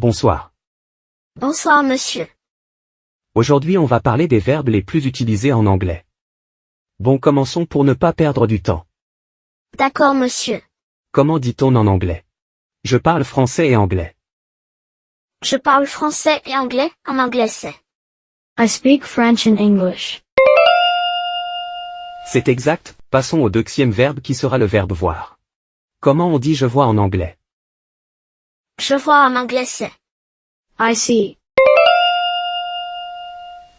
bonsoir. Bonsoir, monsieur. Aujourd'hui on va parler des verbes les plus utilisés en anglais. Bon, commençons pour ne pas perdre du temps. D'accord, monsieur. Comment dit-on en anglais? Je parle français et anglais. Je parle français et anglais. En anglais c'est. I speak French and English. C'est exact, passons au deuxième verbe qui sera le verbe voir. Comment on dit je vois en anglais? Je vois en anglais c'est. I see.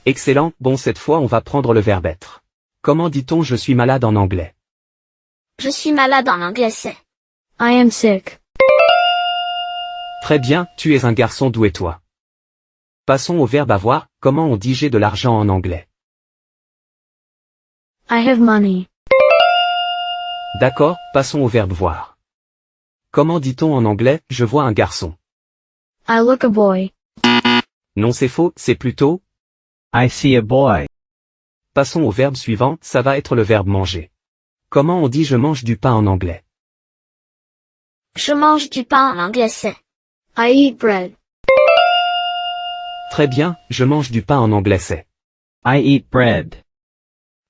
Excellent, bon cette fois on va prendre le verbe être. Comment dit-on je suis malade en anglais? Je suis malade en anglais c'est. I am sick. Très bien, tu es un garçon doué toi. Passons au verbe avoir, comment on dit j'ai de l'argent en anglais? I have money. D'accord, passons au verbe voir. Comment dit-on en anglais, je vois un garçon? I look a boy. Non c'est faux, c'est plutôt I see a boy. Passons au verbe suivant, ça va être le verbe manger. Comment on dit je mange du pain en anglais? Je mange du pain en anglais c'est. I eat bread. Très bien, je mange du pain en anglais c'est. I eat bread.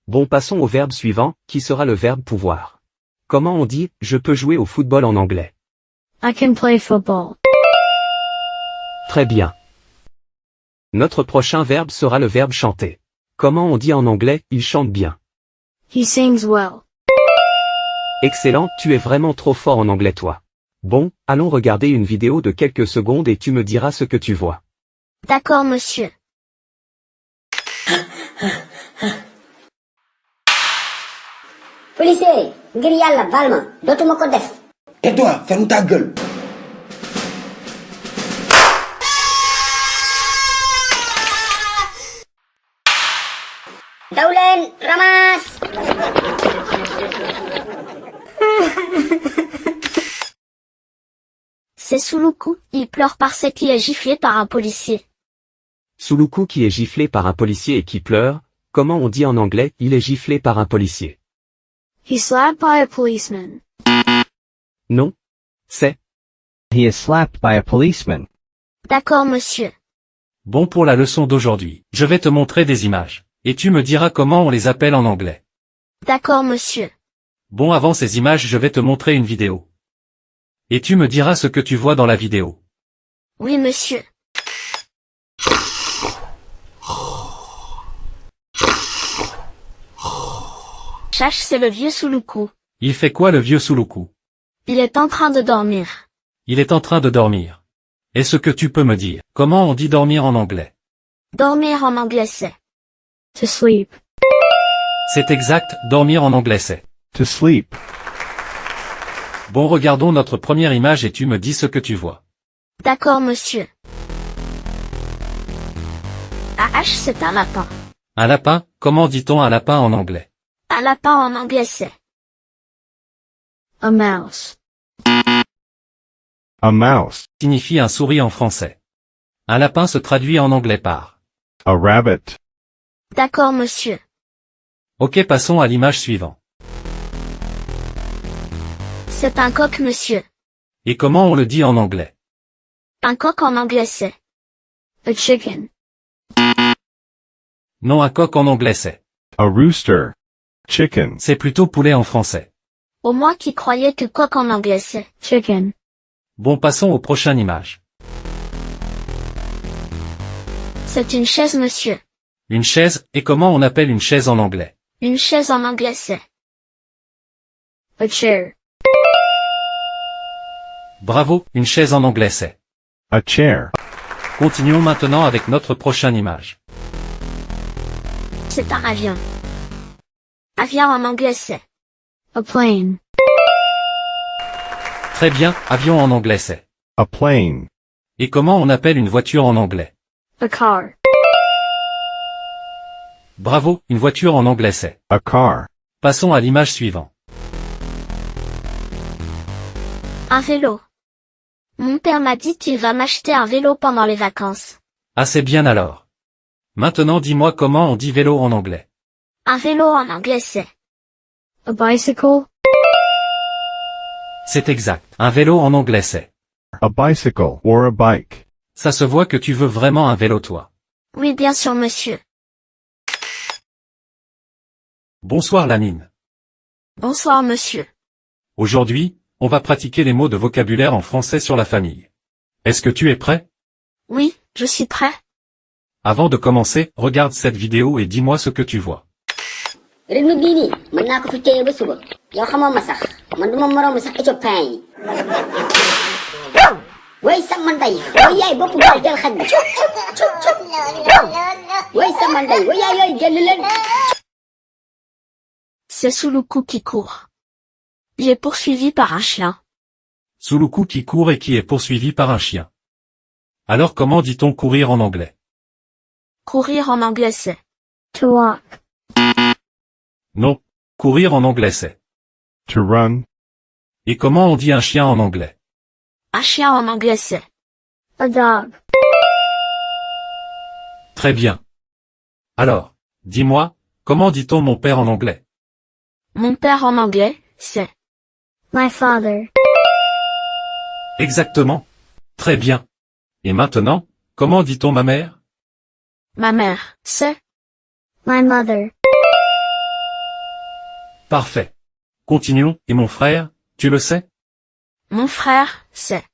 Bon, passons au verbe suivant, qui sera le verbe pouvoir. Comment on dit je peux jouer au football en anglais? I can play football. Très bien. Notre prochain verbe sera le verbe chanter. Comment on dit en anglais il chante bien? He sings well. Excellent, tu es vraiment trop fort en anglais toi. Bon, allons regarder une vidéo de quelques secondes et tu me diras ce que tu vois. D'accord, monsieur. Policier, ngir yàlla baal ma dootuma ko def. Tais-toi, ferme ta gueule. Daw leen, ramasse. C'est Suluku, il pleure parce qu'il est giflé par un policier. Suluku qui est giflé par un policier et qui pleure, comment on dit en anglais il est giflé par un policier? He's slapped by a policeman. Non. C'est He is slapped by a policeman. D'accord, monsieur. Bon, pour la leçon d'aujourd'hui, je vais te montrer des images. Et tu me diras comment on les appelle en anglais. D'accord, monsieur. Bon, avant ces images je vais te montrer une vidéo. Et tu me diras ce que tu vois dans la vidéo. Oui, monsieur. Chache, c'est le vieux Suluku. Il fait quoi le vieux Suluku? Il est en train de dormir. Il est en train de dormir. Est-ce que tu peux me dire comment on dit dormir en anglais? Dormir en anglais c'est. To sleep. C'est exact, dormir en anglais c'est. To sleep. Bon, regardons notre première image et tu me dis ce que tu vois. D'accord, monsieur. Un H, c'est un lapin. Un lapin, comment dit-on un lapin en anglais? Un lapin en anglais c'est. A mouse. A mouse. Signifie un souris en français. Un lapin se traduit en anglais par. A rabbit. D'accord, monsieur. Ok, passons à l'image suivante. C'est un coq, monsieur. Et comment on le dit en anglais? Un coq en anglais c'est. A chicken. Non, un coq en anglais c'est. A rooster. Chicken. C'est plutôt poulet en français. Au moins qui croyait que coq en anglais c'est. Chicken. Bon, passons aux prochaines images. C'est une chaise, monsieur. Une chaise, et comment on appelle une chaise en anglais? Une chaise en anglais c'est. A chair. Bravo, une chaise en anglais c'est. A chair. Continuons maintenant avec notre prochaine image. C'est un avion. Avion en anglais c'est. A plane. Très bien, avion en anglais c'est. A plane. Et comment on appelle une voiture en anglais? A car. Bravo, une voiture en anglais c'est. A car. Passons à l'image suivante. Un vélo. Mon père m'a dit qu'il va m'acheter un vélo pendant les vacances. Ah, c'est bien alors. Maintenant dis-moi comment on dit vélo en anglais. Un vélo en anglais c'est. A bicycle. C'est exact. Un vélo en anglais c'est. A bicycle or a bike. Ça se voit que tu veux vraiment un vélo toi. Oui, bien sûr, monsieur. Bonsoir Lamine. Bonsoir, monsieur. Aujourd'hui, on va pratiquer les mots de vocabulaire en français sur la famille. Est-ce que tu es prêt? Oui, je suis prêt. Avant de commencer, regarde cette vidéo et dis-moi ce que tu vois. rythme bii nii mën naa ko fi téye ba suba yow xamoo ma sax man duma moroomu sax éthiopien yi way sama ndey way yaay bopp gaal del xaj bi way sama ndey way yaay yooyu génn leen. C'est Suluku qui court. Il est poursuivi par un chien. Suluku qui court et qui est poursuivi par un chien. Alors comment dit-on courir en anglais? Courir en anglais c'est To walk. Non, courir en anglais c'est. To run. Et comment on dit un chien en anglais? un chien en anglais c'est A dog. Très bien. Alors, dis-moi, comment dit-on mon père en anglais? mon père en anglais c'est My father. Exactement. Très bien. Et maintenant, comment dit-on ma mère? ma mère c'est My mother. Parfait. Continuons, et mon frère, tu le sais? mon frère c'est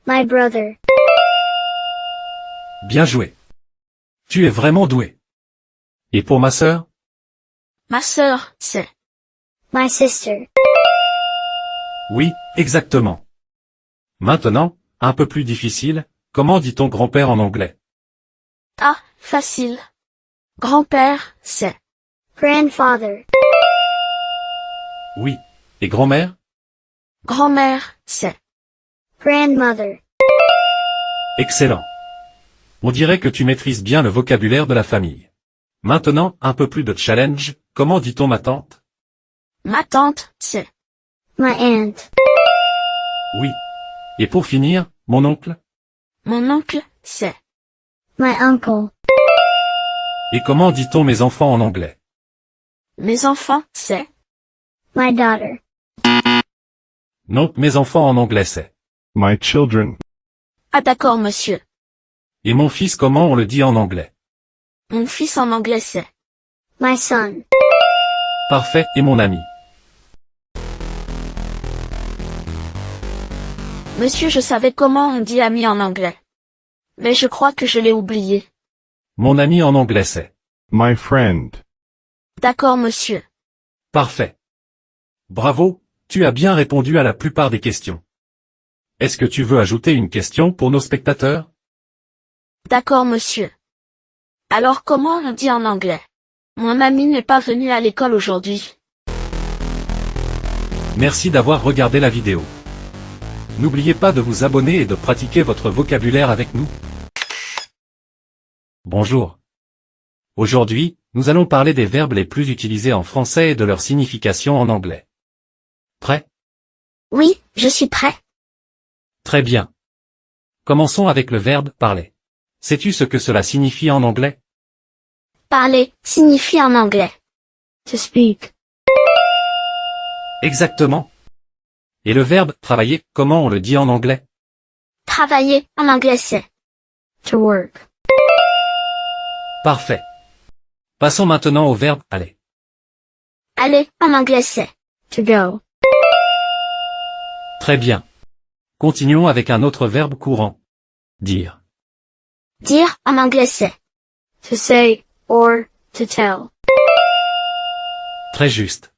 My brother. Bien joué. Tu es vraiment doué. Et pour ma sœur? ma sœur c'est My sister. Oui, exactement. Maintenant, un peu plus difficile, comment dit-on grand-père en anglais? ah facile. Grand-père c'est Grandfather. Oui. Et grand-mère? grand-mère c'est Grandmother. Excellent. On dirait que tu maîtrises bien le vocabulaire de la famille. Maintenant, un peu plus de challenge, comment dit-on ma tante? ma tante c'est My aunt. Oui. Et pour finir, mon oncle? mon oncle c'est My uncle. Et comment dit-on mes enfants en anglais? mes enfants c'est My daughter. Non, mes enfants en anglais c'est. My children. ah d'accord monsieur. Et mon fils comment on le dit en anglais? mon fils en anglais c'est My son. Parfait, et mon ami? monsieur je savais comment on dit ami en anglais. Mais je crois que je l'ai oublié. Mon ami en anglais c'est. My friend. D'accord monsieur. Parfait. Bravo, tu as bien répondu à la plupart des questions. Est-ce que tu veux ajouter une question pour nos spectateurs? D'accord monsieur. Alors comment on dit en anglais? Mon ami n'est pas venu à l'école aujourd'hui. Merci d'avoir regardé la vidéo. N'oubliez pas de vous abonner et de pratiquer votre vocabulaire avec nous. Bonjour. Aujourd'hui, nous allons parler des verbes les plus utilisés en français et de leur signification en anglais. Prêt? Oui, je suis prêt. Très bien. Commençons avec le verbe parler. Sais-tu ce que cela signifie en anglais? Parler signifie en anglais. To speak. Exactement. Et le verbe travailler, comment on le dit en anglais? Travailler en anglais c'est To work. Parfait. Passons maintenant au verbe aller. aller en anglais c'est To go. Très bien. Continuons avec un autre verbe courant. Dire. dire en anglais c'est To say, or, to tell. Très juste.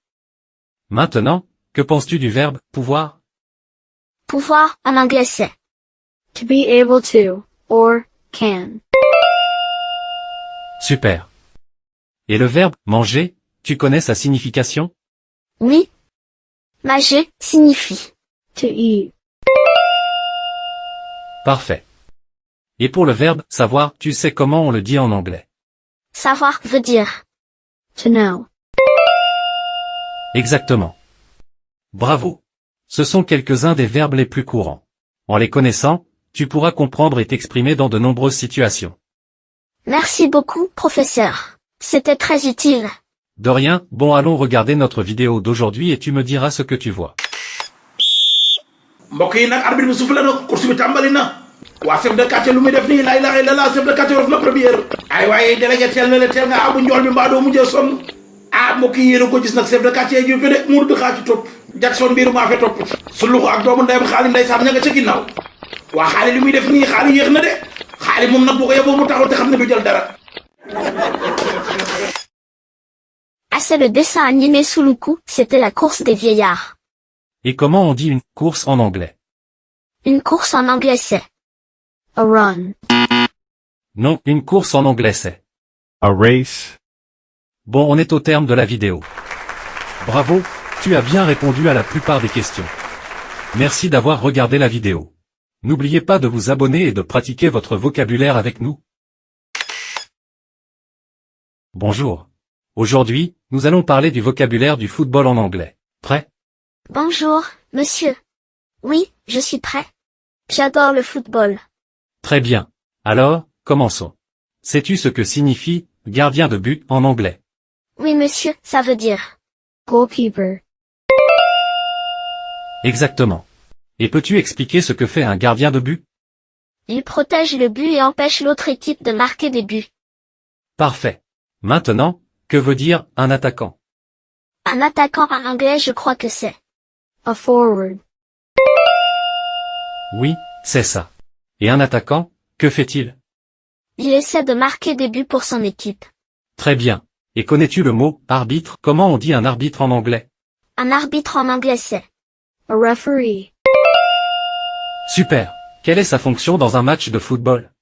Maintenant, que penses-tu du verbe pouvoir? pouvoir en anglais c'est To be able to, or, can. Super. Et le verbe manger, tu connais sa signification? oui. manger signifie To eat. Parfait. Et pour le verbe savoir, tu sais comment on le dit en anglais? savoir veut dire To know. Exactement. Bravo. Ce sont quelques-uns des verbes les plus courants. En les connaissant, tu pourras comprendre et t'exprimer dans de nombreuses situations. merci beaucoup professeur. C'était très utile. De rien, bon allons regarder notre vidéo d'aujourd'hui et tu me diras ce que tu vois. mbokk yi nag arbitre bi soufflé na course bi tàmbali na waa chef de quartier lu muy def nii lay laxee la chef de quartier def na première ay waaye délégué teel na le teel nga abu njool bi mbaa doo mujjee sonn ah mbokk yi yéen a ko gis nag chef de quartier ji fi de muur di xaa ci topp Jackson biiru maa fe topp su luxu ak doomu ndeyam xaali ndeysaan ña nga ca ginnaaw waa xaali li muy def nii xaali yéex na de xaali moom nag boo ko yeboo mu taxaw te xam ne du jël dara. Ah, c'est le dessin animé sous le coup, c'était la course des vieillards. Et comment on dit une course en anglais? Une course en anglais c'est A run. Non, une course en anglais c'est. A race. Bon, on est au terme de la vidéo. Bravo, tu as bien répondu à la plupart des questions. Merci d'avoir regardé la vidéo. N'oubliez pas de vous abonner et de pratiquer votre vocabulaire avec nous. Bonjour. Aujourd'hui, nous allons parler du vocabulaire du football en anglais. Prêt? Bonjour, monsieur. Oui, je suis prêt. J'adore le football. Très bien. Alors, commençons. Sais-tu ce que signifie gardien de but en anglais? Oui monsieur, ça veut dire. Goalkeeper. Exactement. Et peux-tu expliquer ce que fait un gardien de but? Il protège le but et empêche l'autre équipe de marquer des buts. Parfait. Maintenant, que veut dire un attaquant? Un attaquant en anglais je crois que c'est. A forward. Oui, c'est ça. Et un attaquant, que fait-il? Il essaie de marquer des buts pour son équipe. Très bien. Et connais-tu le mot arbitre? Comment on dit un arbitre en anglais? Un arbitre en anglais c'est. A referee. Super. Quelle est sa fonction dans un match de football?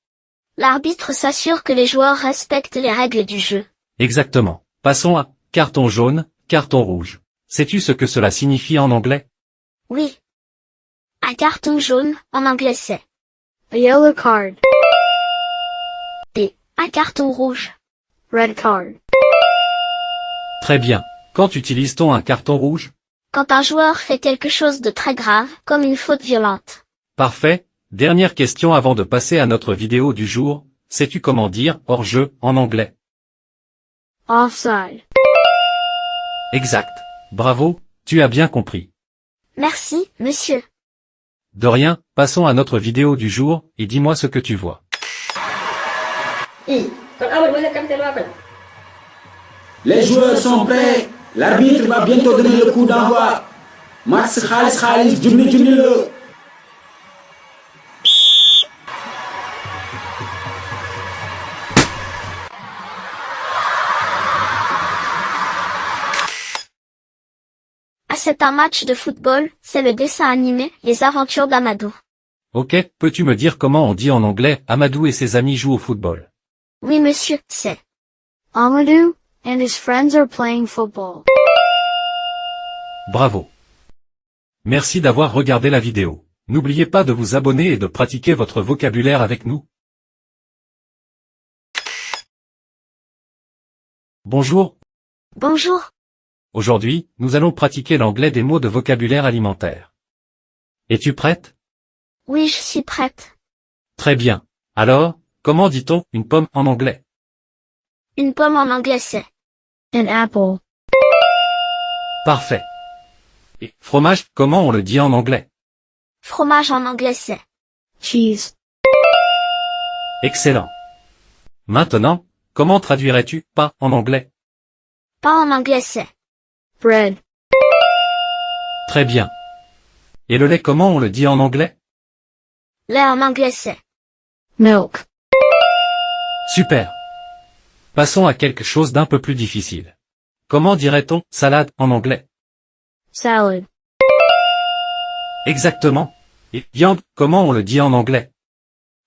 L'arbitre s'assure que les joueurs respectent les règles du jeu. Exactement. Passons à carton jaune, carton rouge. Sais-tu ce que cela signifie en anglais? Oui. Un carton jaune, en anglais c'est. A yellow card. Et un carton rouge. Red card. Très bien. Quand utilise-t-on un carton rouge? Quand un joueur fait quelque chose de très grave, comme une faute violente. Parfait. Dernière question avant de passer à notre vidéo du jour. Sais-tu comment dire hors-jeu en anglais? Offside. Exact. Bravo, tu as bien compris. Merci, monsieur. De rien, passons à notre vidéo du jour, et dis-moi ce que tu vois. Les joueurs sont prêts. L'arbitre va bientôt donner le coup d'envoi. Match xaalis xaalis junni junni la. Ah, c'est un match de football, c'est le dessin animé, Les aventures d'Amadou. Ok, peux-tu me dire comment on dit en anglais Amadou et ses amis jouent au football? Oui monsieur, c'est. Amadou and his friends are playing football. Bravo. Merci d'avoir regardé la vidéo. N'oubliez pas de vous abonner et de pratiquer votre vocabulaire avec nous. Bonjour. Bonjour. Aujourd'hui, nous allons pratiquer l'anglais des mots de vocabulaire alimentaire. Es-tu prête? Oui, je suis prête. Très bien. Alors, comment dit-on une pomme en anglais? Une pomme en anglais c'est. An apple. Parfait. Et fromage, comment on le dit en anglais? Fromage en anglais c'est. Cheese. Excellent. Maintenant, comment traduirais-tu pain en anglais? Pain en anglais c'est. Bread. Très bien. Et le lait, comment on le dit en anglais? Lait en anglais c'est. Milk. Super. Passons à quelque chose d'un peu plus difficile. Comment dirait-on salade en anglais? Salad. Exactement. Et viande, comment on le dit en anglais?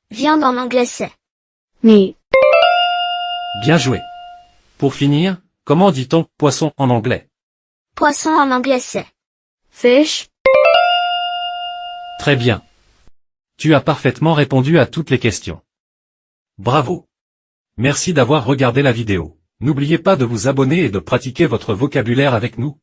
Viande en anglais c'est. Meat. Bien joué. Pour finir, comment dit-on poisson en anglais? Poisson en anglais c'est. Fish. Très bien. Tu as parfaitement répondu à toutes les questions. Bravo. Merci d'avoir regardé la vidéo. N'oubliez pas de vous abonner et de pratiquer votre vocabulaire avec nous.